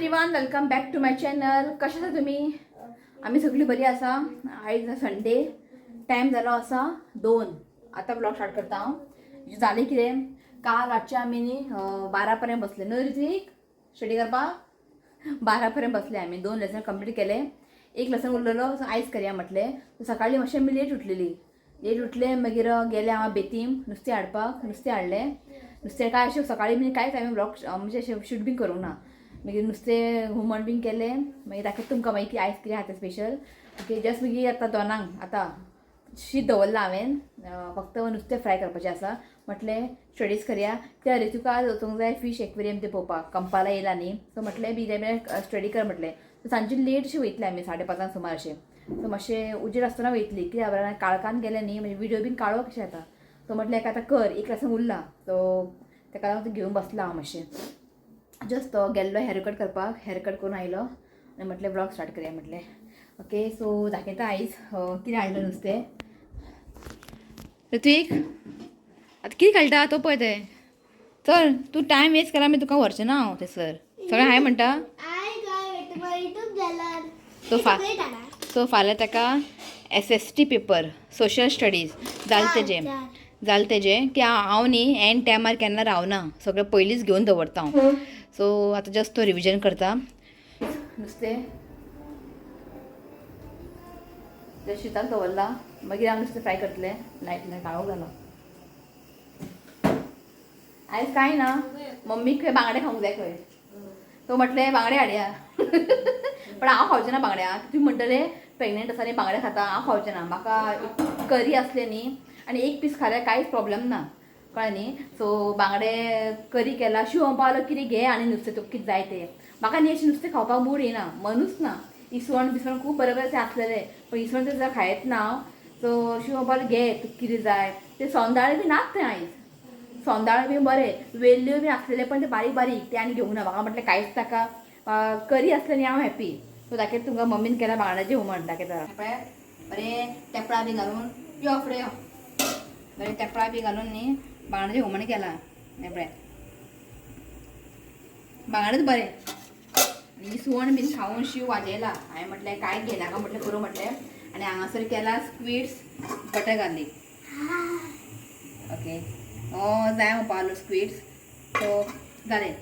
Everyone, welcome back to my channel. कशा आसा तुम्ही? आम्ही सगळी बरी आसा. आयज संडे, टायम जालो आसा 2. आता ब्लॉग स्टार्ट करता हांव. जालें कितें, काल रातचे आमी न्ही 12 पर्यंत बसले न्हू ऋत्विक स्टडी करपाक. 12 पर्यंत बसले आमी. 2 लेसन कंप्लीट केले. एक लेसन उरलेलो, आयज करया म्हटलें. सकाळी मातशें आमी लेट उठले. मागीर गेले हांव बेतीम नुस्तें हाडपाक. नुस्तें हाडलें. नुस्तें काय अशें सकाळी बीन कांयच हांवें ब्लॉग म्हणजे अशें शूट बीन करूंक ना. मागीर नुस्तें हुमण बीन केलें. मागीर दाखयता तुमकां मागीर की आयज कितें आसा स्पेशल. ओके, जस्ट मागीर आतां 2 आतां शीत दवरलां हांवें. फक्त नुस्तें फ्राय करपाचें आसा. म्हटलें स्टडीज करया. त्या ऋतुका वचूंक जाय फिश एक्वेरियम ते पळोवपाक. कंपाला येयला न्ही, सो म्हटलें बिऱ्या स्टडी कर म्हटलें. सो सांजची लेट अशी वयतले आमी 5:30 सुमार अशें. सो मातशें उजेड आसतना वयतली कित्याक खबर काळखान गेलें न्ही, म्हणजे व्हिडिओ बीन काळोख कशें येता. सो म्हटलें एका आतां कर, एक लेसन उरला. सो ताका लागून घेवन बसलां हांव मातशें. जस्ट गेल्लो हेअरकट करपाक. हेअरकट करून आयलो आनी म्हटलें ब्लॉग स्टार्ट करया म्हटलें. ओके, सो दाखयता आयज कितें हाडलें नुस्तें. ऋत्विक आतां कितें घालता तो पळय तें. चल, तूं टायम वेस्ट करा, मागीर तुका व्हरचें ना हांव थंयसर. सगळें हाय म्हणटा. सो फाल्यां ताका SST पेपर, सोशल स्टडीज जालें तेजें की हांव न्ही एंड टायमार केन्ना रावना. सगळें पयलींच घेवन दवरता हांव. सो आतां जस्ट तो रिविजन करता. नुस्तें शिताक दवरला. मागीर हांव नुस्तें फ्राय करतलें. लायट काळोख जालो. आयज कांय ना, मम्मीक खंय बांगडे खावंक जाय खंय. तो म्हटलें बांगडे हाडया. पण हांव खावचें ना बांगड्या. तुमी म्हणटले प्रेग्नेंट आसा आनी बांगडे खाता. हांव खावचें ना. म्हाका करी आसले न्ही आनी एक पीस खाल्यार कांयच प्रॉब्लेम ना, कळ्ळें न्ही. सो बांगडे करी केला. शिवम पावलो कितें घे आनी नुस्तें तुका कितें जाय तें. म्हाका न्ही अशें नुस्तें खावपाक मूड येना, मनूच ना. इसवण बिसवण खूब बरें बरें आसलेलें, पण इसवण तर सुद्दां खायत ना हांव. सो शिवम पावलो घे तुका कितें जाय ते. सोंदाळे बी नात थंय आयज. सोंदाळे बी बरे, वेल्ल्यो बी आसलेले, पण ते बारीक बारीक ते आनी घेवंक ना. म्हाका म्हटलें कांयच ताका करी आसलें न्ही हांव हॅपी. सो दाखयता तुमकां मम्मीन केला बांगड्याचें हुमण. दाखयता पळय. बरें तेफळां बी घालून यो फुडें यो. बरें तेफळां बी घालून न्ही बांगड्याचें हुमण केलां. हें पळय बांगडेच बरें. इसवण बीन खावून शीव वाजयला. हांवें म्हटलें कांय घेयनाका म्हटलें करूं म्हटलें. आनी हांगासर केला स्क्विड्स बटर गार्लीक. ओके, हो जाय पावलो स्क्विड्स. सो जालें.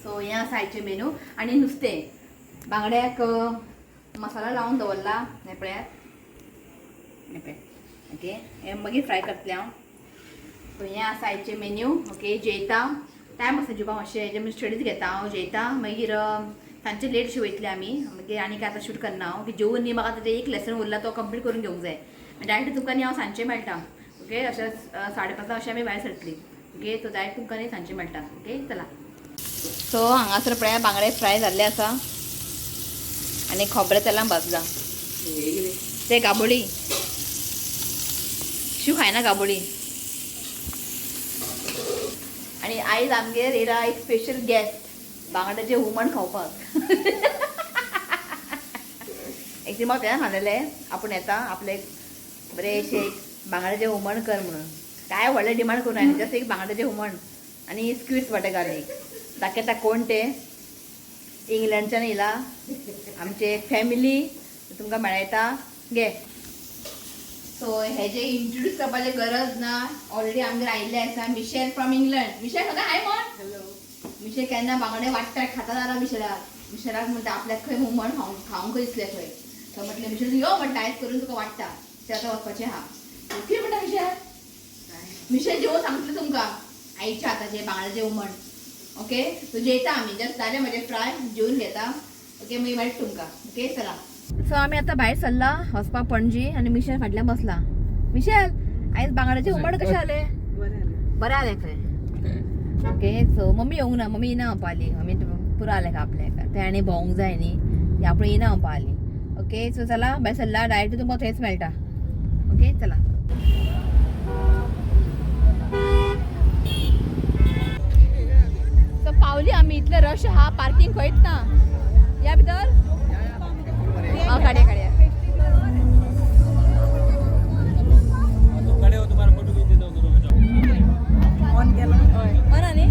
सो हें आसा आयचें मेनू. आनी नुस्तें बांगड्याक मसाला लावन दवरला. हें पळयात, हें पळय. ओके, हें मागीर फ्राय करतलें हांव. सो हें आसा आयचें मेन्यू. ओके, जेयता टायम आसा जेवपा मातशें. हेजे स्टडीज घेता हांव. जेयता मागीर सांजचे लेट अशी वयतले आमी. मागीर आनी काय आतां शूट करना हांव. की जेवून न्ही म्हाका आतां एक लेसन उरला तो कंप्लीट करून घेवंक जाय. डायरेक्ट तुमकां न्ही हांव सांजचें मेळटा. ओके, अशें 5:30 अशें आमी भायर सरतलीं. ओके, सो डायरेक्ट तुमकां न्ही सांजचें मेळटा. ओके, चला. सो हांगासर पळया बांगडे फ्राय जाल्ले आसा आनी खोबरें तेलान भाजला. ते गाबोळी शिव खायना गाबोळी. आनी आयज आमगेर येयला एक स्पेशल गॅस्ट बांगड्याचें हुमण खावपाक. एक म्हाका तेन्ना सांगलेलें आपूण येता आपले बरेंशें बांगड्याचें हुमण कर म्हणून. काय व्हडलें डिमांड करूं हांवें. जस्ट एक बांगड्याचें हुमण आनी स्क्विड्स बटर गार्लीक. दाखयता कोण ते. इंग्लंडच्यान येयला आमचे फॅमिली. तुमकां मेळयता घे. सो हेजे इंट्रोड्यूस करपाची गरज ना. ऑलरेडी आमगेर आयिल्ले आसा मिशेल फ्रॉम इंग्लंड. मिशेल खंय हाय म्हण. मिशेल केन्ना बांगडे वाडटा खाता जाल्यार मिशेलाक म्हणटा आपल्याक खंय हुमण खावंक दिसलें खंय. तो म्हटलें मिशेल यो म्हणटा आयज करून तुका वाडटा. ते आतां वचपाचें आहा. कितें म्हणटा मिशेल जेवून सांगतलें तुमकां आईच्या हाताचें बांगड्याचें हुमण. ओके, सो जेयता आमी. जस्ट जालें म्हजें फ्राय. जेवून घेता. ओके, मागीर मेळटा तुमकां. ओके, चला. सो आमी आतां भायर सरला वचपाक पणजी. आनी मिशेल फाटल्यान बसला. मिशेल आयज बांगड्याचें हुमण कशें जालें? बरें जालें खंय. ओके, सो मम्मी येवंक ना. मम्मी येना म्हणपा आली. आमी पुरो जालें का आपल्याक. ते आनी भोवंक जाय न्ही, ती आपूण येना म्हणपा आली. ओके, सो चला भायर सरला. डायरेक्ट तुमकां थंयच मेळटा. ओके, चला. सो पावली आमी. इतले रश आहा, पार्किंग खंयच ना. या भितर काडया काडया. ऑन केला. ऑन न्ही.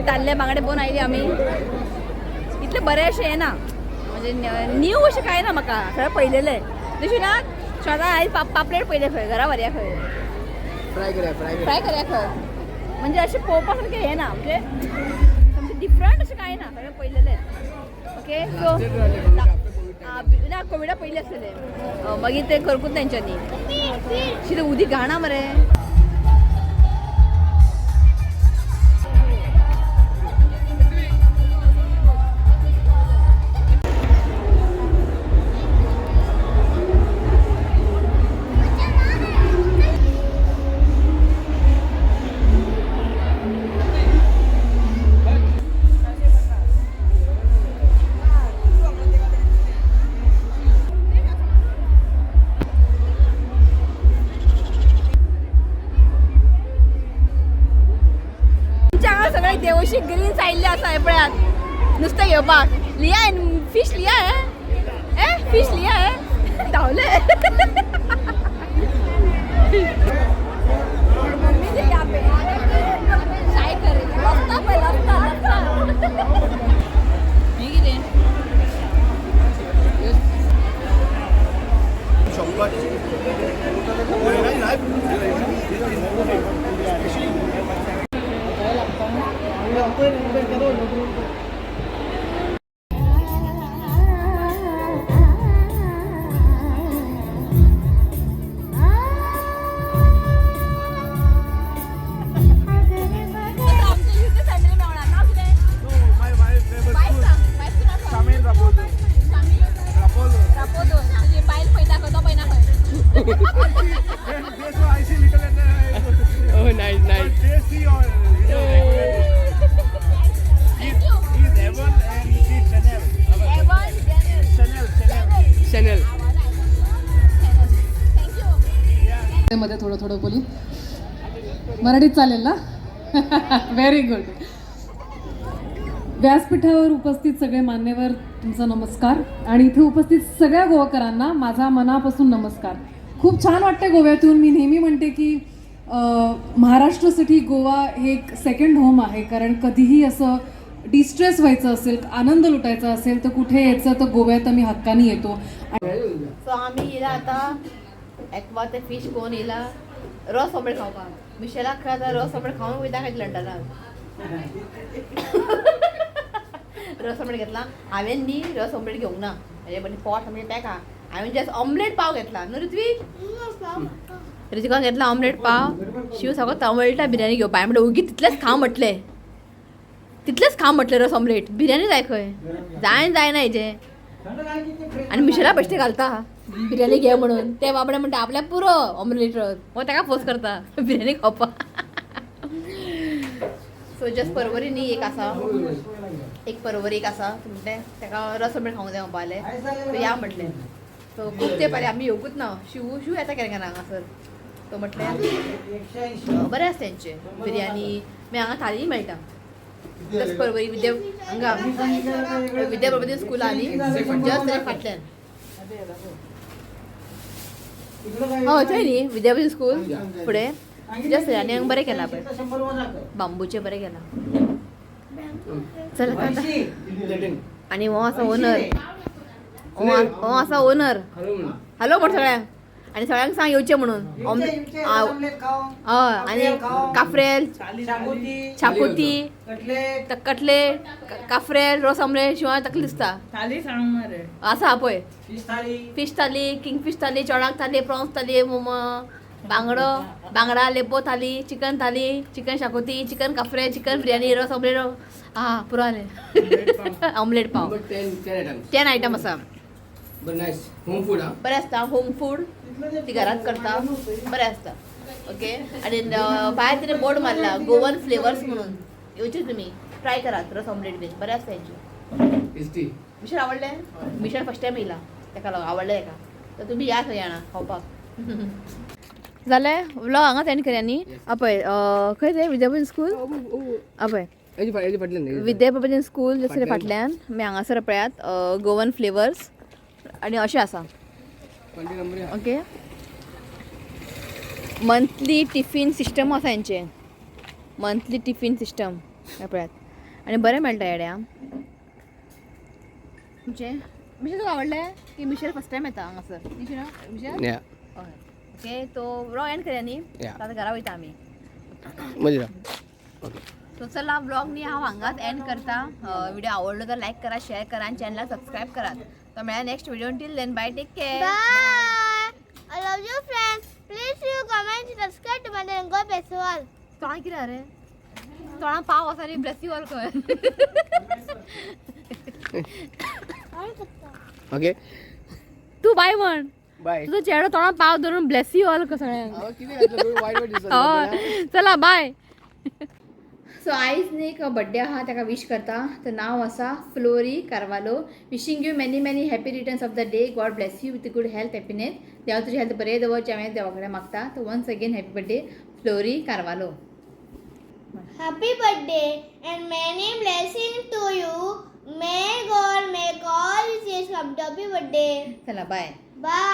ताल्ले बांगडे पोवन आयली आमी. इतले बरे अशें हें ना म्हणजे न्यू अशें कांय ना म्हाका सगळें पयलेलें. तशें ना स्वता हांवें पापलेट पयले खंय घरा व्हरया खंय फ्राय करया खंय म्हणजे अशें पळोवपा सारकें हें ना म्हणजे डिफरंट अशें कांय ना सगळें पयलेलें. ओके सो ना कोविडा पयलीं आसलेले मागीर ते करपूच तेंच्यांनी शिरे उदीक घाणा मरे. सगळे देवशी ग्रीन आयिल्ले आसा हे पळयात नुस्तें घेवपाक. लिया फिश लिया हे फिश लिया हे धांवले. शाय कर लसता पळय लसता हे कितें Oh, nice, nice. Tasty or he's Evan and she's Chanel. Chanel. मध्ये थोडं थोडं बोली मराठीत चालेल ना. Very good. व्यासपीठावर उपस्थित सगळे मान्यवर तुमचा नमस्कार आणि इथे उपस्थित सगळ्या गोवाकरांना माझा मनापासून नमस्कार. खूप छान वाटतं गोव्यातून. मी नेहमी म्हणते की महाराष्ट्रासाठी गोवा हे एक सेकंड होम आहे. कारण कधीही असं डिस्ट्रेस व्हायचं असेल आनंद लुटायचा असेल तर कुठे यायचं तर गोव्यात आम्ही हक्कानी येतो. सो आम्ही येला आता एकवा ते फीश कोण येला रस आमलेट खावपाक. मिशेला खरा रस आमलेट खावून वयता काय लंडनाक. रस आमलेट घेतला हांवें न्ही रस आमलेट घेवंक ना म्हणजे बरें पॉट आमलेट पेका. हांवें जस्ट ऑमलेट पाव घेतला न्हू ऋत्वीक. ऋतिकान घेतला ऑमलेट पाव. शिव सगळो तवळटा बिर्याणी घेवपा. हांवें म्हणलें ओगी तितलेंच खाव म्हटलें रस ऑमलेट. बिर्याणी जाय खंय जायना हेजें. आनी मिशेला बेश्टे घालता बिर्याणी घे म्हणून. ते बाबडे म्हणटा आपल्याक पुरो ऑमलेट रस हो ताका फोर्स करता बिर्याणी खावपाक. सो जस्ट परवरी न्ही एक आसा एक परवरी एक आसा म्हणलें ताका रस ऑमलेट खावंक जाय म्हणपालें. सो या म्हटलें. सो खूब तेंप जालें आमी येवंकूच ना. शिव येता केन्ना हांगासर. तो म्हटलें बरें आसा तेंचें बिर्याणी मागीर हांगा थाली मेळटा. जस्ट परवरी हांगा विद्या प्रबोधिनी स्कुलांनी जस्ट तें फाटल्यान हय थंय न्ही विद्या प्रबोधिनी स्कूल फुडें जस्ट आनी हांगा बरें केलां पळय बांबूचें बरें केलां. चल आनी हो आसा ओनर हो आसा ओनर. हॅलो म्हण सगळ्यांक आनी सगळ्यांक सांग येवचें म्हणून. हय आनी काफ्रेल शाकोती कटलेट काफ्रेल रस ऑमलेट शिवाय ताका दिसता आसा पळय. फिश थाली किंगफीश थाली चोणाक थाली प्रॉन्स थाली बांगडा लेपो thali chicken xacuti chicken cafreal chicken biryani रस ऑमलेट हा पुरो जालें. ऑमलेट पाव 10 आयटम आसा. बरें आसता होम फूड ती घरात करता बरें आसता. ओके आनी भायर तिणें बोर्ड मारला गोवन फ्लेवर्स म्हणून. येवची तुमी ट्राय करात रस ऑमलेट बीन बरें आसता हेंची. मिशेल आवडलें. मिशेल फर्स्ट टायम येयला ताका लागून आवडलें ताका. तर तुमी या थंय जाणा खावपाक. जालें व्लॉग हांगा सेंड करया न्ही. पळय खंय तें विद्या प्रबोधिनी स्कूल पळय विद्या प्रबोधिनी स्कूल जस्ट फाटल्यान मागीर हांगासर पळयात गोवन फ्लेवर्स आनी अशें आसा. ओके मंथली टिफीन सिस्टम आसा हेंचें. मंथली टिफीन सिस्टम पळयात आणि बरें मेळटा येड्या तुमचे मिशेल तुका आवडलें की मिशेल फर्स्ट टायम येता हांगासर मिशेल Yeah. ओके तो ब्लॉग एंड करूया न्ही Yeah. आतां घरा वयता आमी मजा ओके सो चला ब्लॉग न्ही हांव हांगाच एंड करता व्हिडिओ आवडलो तर लाईक करा शेअर करा आणि चॅनलला सबस्क्राईब करा तर मेळ्या next video till then bye take care Bye. I love you, friends. Please you comment, subscribe to my channel. God bless you all. तोंडां कितें रे तोंडां पाव आसा रे ब्लेस यू ऑल खंय ओके तू बाय म्हण बाय तुझो चेडो तोंडां पाव धरून ब्लेस यू ऑल सगळ्यांक किती वाईट वाईट दिसत हय चला बाय सो आयज न्ही एक बड्डे आहा ताका विश करता तर नांव आसा Flory Carvalho wishing you many many happy returns of the day God bless you with good health happiness देवा तुजी हेल्थ बरें दवरचें हांवें देवा कडेन मागता तर once again happy birthday Flory Carvalho Happy birthday and many blessings to you. May God make all wishes come to happy birthday. चला बाय Bye.